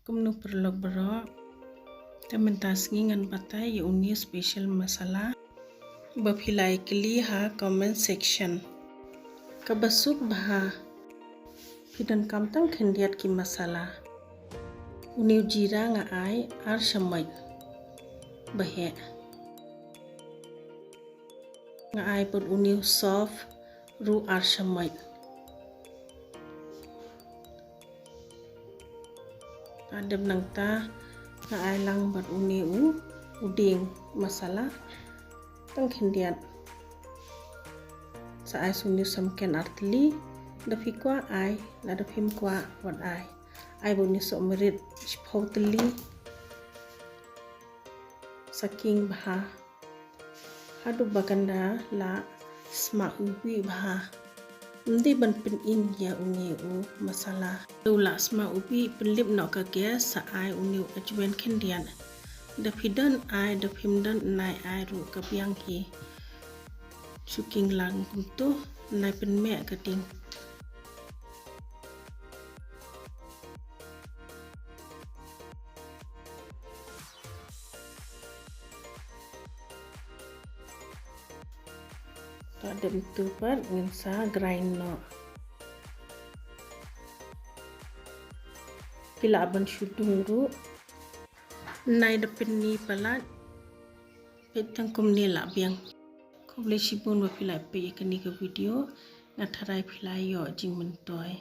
Kumno perlok berok. Temen tasngi ngan patai ya uni special masala. Bapilai keli ha comment section. Kabasuk bah. Pidan kamtang kendiat ki masala. Uni jira nga ai ar shamai. Bahe. Nga ai pun uni soft ru ar shamai. Ada benang ta nga ai lang bar uni uding masala tang kendiat. Sa ai suni samken artli dafi kwa ai na dafim kwa wat ai. Ai buni sok merit chpau teli saking bah. Hadu baganda la sma ubi bah. Ndi ban pen in ya uni masala. Tula sma ubi penlip nok kage sa ai uni ajwen kendian. Dapidan ai dapimdan nai ai ru kapiang ki. Suking lang kumtu nai pen me kading. Ada bentuk pat dengan sa grind no. Pila aban shudung ru. Nai depen ni palat. Petang kumni la biang. Kau boleh sibun wa pila pe ikani ke video. Ngatarai pila yo jing mentoy.